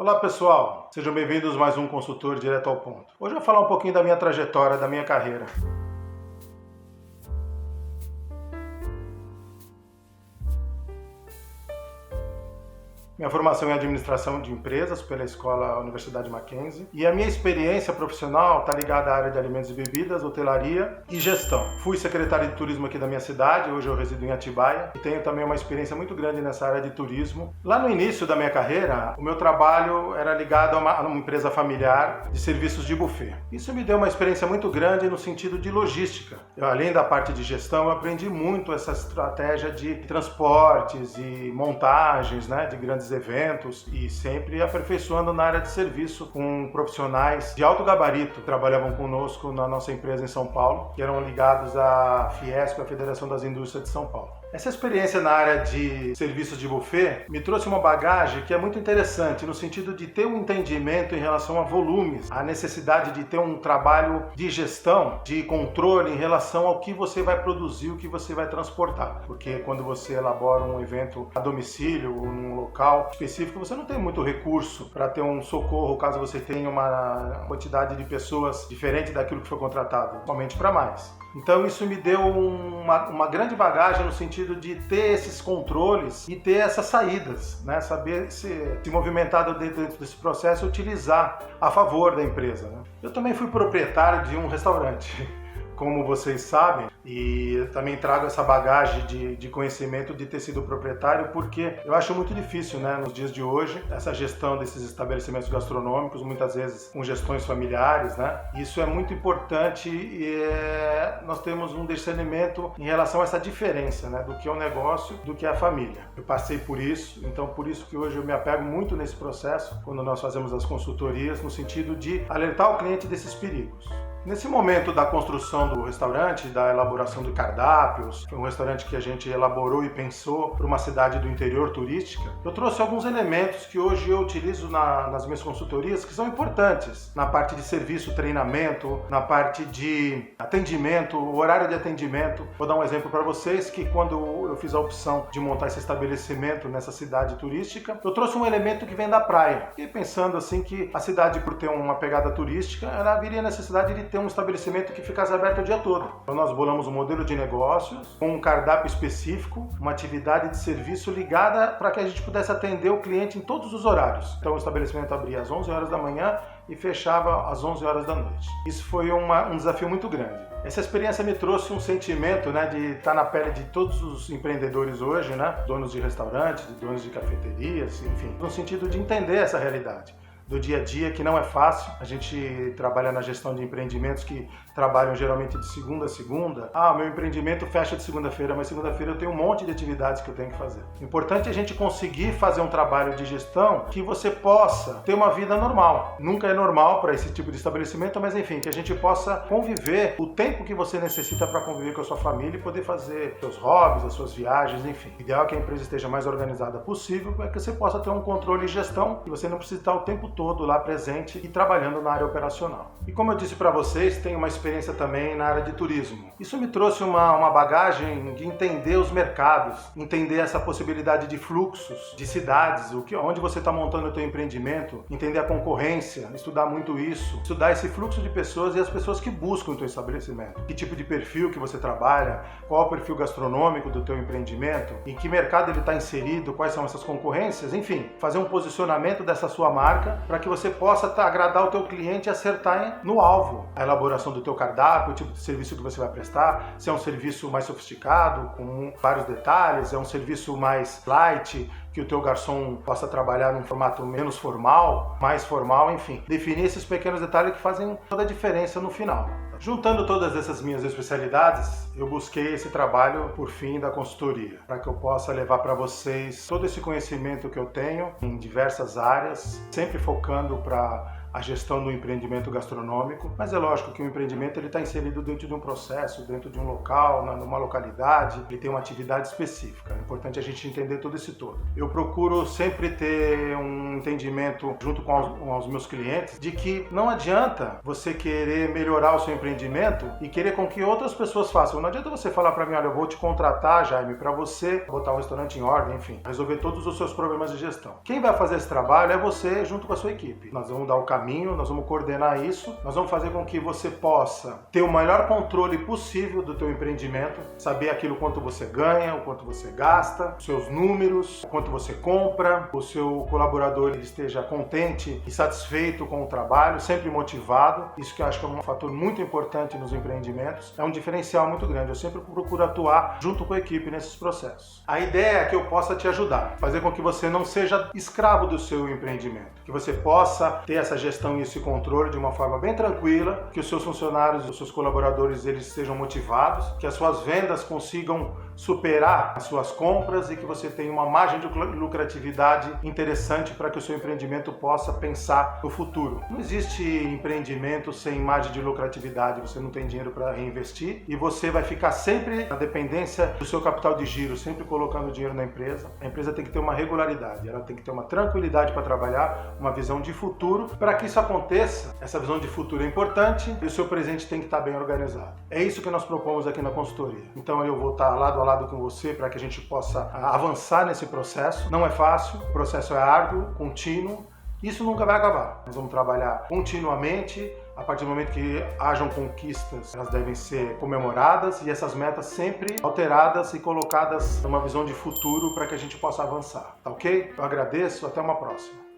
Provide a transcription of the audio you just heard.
Olá pessoal, sejam bem-vindos a mais um Consultor Direto ao Ponto. Hoje eu vou falar um pouquinho da minha trajetória, da minha carreira. Minha formação em administração de empresas pela Escola Universidade Mackenzie e a minha experiência profissional está ligada à área de alimentos e bebidas, hotelaria e gestão. Fui secretário de turismo aqui da minha cidade, hoje eu resido em Atibaia e tenho também uma experiência muito grande nessa área de turismo. Lá no início da minha carreira, o meu trabalho era ligado a uma empresa familiar de serviços de buffet. Isso me deu uma experiência muito grande no sentido de logística. Além da parte de gestão, eu aprendi muito essa estratégia de transportes e montagens, de grandes eventos e sempre aperfeiçoando na área de serviço com profissionais de alto gabarito que trabalhavam conosco na nossa empresa em São Paulo, que eram ligados à Fiesp, a Federação das Indústrias de São Paulo. Essa experiência na área de serviços de buffet me trouxe uma bagagem que é muito interessante no sentido de ter um entendimento em relação a volumes, a necessidade de ter um trabalho de gestão, de controle em relação ao que você vai produzir, o que você vai transportar. Porque quando você elabora um evento a domicílio ou num local específico, você não tem muito recurso para ter um socorro caso você tenha uma quantidade de pessoas diferente daquilo que foi contratado, somente para mais. Então isso me deu uma grande bagagem no sentido de ter esses controles e ter essas saídas, saber se movimentar dentro desse processo e utilizar a favor da empresa. Eu também fui proprietário de um restaurante, como vocês sabem, e também trago essa bagagem de conhecimento de ter sido proprietário, porque eu acho muito difícil, nos dias de hoje, essa gestão desses estabelecimentos gastronômicos, muitas vezes com gestões familiares, Isso é muito importante e nós temos um discernimento em relação a essa diferença, do que é o negócio, do que é a família. Eu passei por isso, então por isso que hoje eu me apego muito nesse processo, quando nós fazemos as consultorias, no sentido de alertar o cliente desses perigos. Nesse momento da construção do restaurante, da elaboração de cardápios, foi um restaurante que a gente elaborou e pensou para uma cidade do interior turística, eu trouxe alguns elementos que hoje eu utilizo nas minhas consultorias que são importantes na parte de serviço, treinamento, na parte de atendimento, o horário de atendimento. Vou dar um exemplo para vocês que quando eu fiz a opção de montar esse estabelecimento nessa cidade turística, eu trouxe um elemento que vem da praia. Fiquei pensando assim que a cidade, por ter uma pegada turística, ela viria a necessidade de ter um estabelecimento que ficasse aberto o dia todo. Então nós bolamos um modelo de negócios com um cardápio específico, uma atividade de serviço ligada para que a gente pudesse atender o cliente em todos os horários. Então o estabelecimento abria às 11 horas da manhã e fechava às 11 horas da noite. Isso foi um desafio muito grande. Essa experiência me trouxe um sentimento de estar na pele de todos os empreendedores hoje, donos de restaurantes, de donos de cafeterias, enfim, no sentido de entender essa realidade do dia a dia, que não é fácil. A gente trabalha na gestão de empreendimentos que trabalham geralmente de segunda a segunda. Meu empreendimento fecha de segunda-feira, mas segunda-feira eu tenho um monte de atividades que eu tenho que fazer. O importante é a gente conseguir fazer um trabalho de gestão que você possa ter uma vida normal. Nunca é normal para esse tipo de estabelecimento, mas enfim, que a gente possa conviver o tempo que você necessita para conviver com a sua família e poder fazer seus hobbies, as suas viagens, enfim. O ideal é que a empresa esteja mais organizada possível para que você possa ter um controle e gestão e você não precisa estar o tempo todo lá presente e trabalhando na área operacional. E como eu disse para vocês, tenho uma experiência também na área de turismo. Isso me trouxe uma bagagem de entender os mercados, entender essa possibilidade de fluxos, de cidades, onde você está montando o teu empreendimento, entender a concorrência, estudar muito isso, estudar esse fluxo de pessoas e as pessoas que buscam o teu estabelecimento. Que tipo de perfil que você trabalha, qual é o perfil gastronômico do teu empreendimento, em que mercado ele está inserido, quais são essas concorrências, enfim, fazer um posicionamento dessa sua marca para que você possa agradar o teu cliente e acertar no alvo. A elaboração do teu cardápio, o tipo de serviço que você vai prestar, se é um serviço mais sofisticado, com vários detalhes, é um serviço mais light, que o teu garçom possa trabalhar num formato menos formal, mais formal, enfim. Definir esses pequenos detalhes que fazem toda a diferença no final. Juntando todas essas minhas especialidades, eu busquei esse trabalho por fim da consultoria, para que eu possa levar para vocês todo esse conhecimento que eu tenho em diversas áreas, sempre focando para a gestão do empreendimento gastronômico, mas é lógico que o empreendimento está inserido dentro de um processo, dentro de um local, numa localidade, ele tem uma atividade específica. É importante a gente entender todo esse todo. Eu procuro sempre ter um entendimento junto com os meus clientes de que não adianta você querer melhorar o seu empreendimento e querer com que outras pessoas façam. Não adianta você falar para mim, olha, eu vou te contratar, Jaime, para você botar um restaurante em ordem, enfim, resolver todos os seus problemas de gestão. Quem vai fazer esse trabalho é você junto com a sua equipe. Nós vamos dar o caminho, nós vamos coordenar isso, nós vamos fazer com que você possa ter o maior controle possível do teu empreendimento, saber aquilo quanto você ganha, o quanto você gasta, os seus números, o quanto você compra, o seu colaborador ele esteja contente e satisfeito com o trabalho, sempre motivado. Isso que eu acho que é um fator muito importante nos empreendimentos, é um diferencial muito grande. Eu sempre procuro atuar junto com a equipe nesses processos. A ideia é que eu possa te ajudar, fazer com que você não seja escravo do seu empreendimento, que você possa ter essa gestão e esse controle de uma forma bem tranquila, que os seus funcionários, os seus colaboradores, eles estejam motivados, que as suas vendas consigam superar as suas compras e que você tenha uma margem de lucratividade interessante para que o seu empreendimento possa pensar no futuro. Não existe empreendimento sem margem de lucratividade, você não tem dinheiro para reinvestir e você vai ficar sempre na dependência do seu capital de giro, sempre colocando dinheiro na empresa. A empresa tem que ter uma regularidade, ela tem que ter uma tranquilidade para trabalhar, uma visão de futuro. Para que isso aconteça, essa visão de futuro é importante e o seu presente tem que estar bem organizado. É isso que nós propomos aqui na consultoria. Então eu vou estar lado a lado com você para que a gente possa avançar nesse processo. Não é fácil, o processo é árduo, contínuo, isso nunca vai acabar. Nós vamos trabalhar continuamente. A partir do momento que hajam conquistas, elas devem ser comemoradas e essas metas sempre alteradas e colocadas numa visão de futuro para que a gente possa avançar. Tá ok? Eu agradeço, até uma próxima.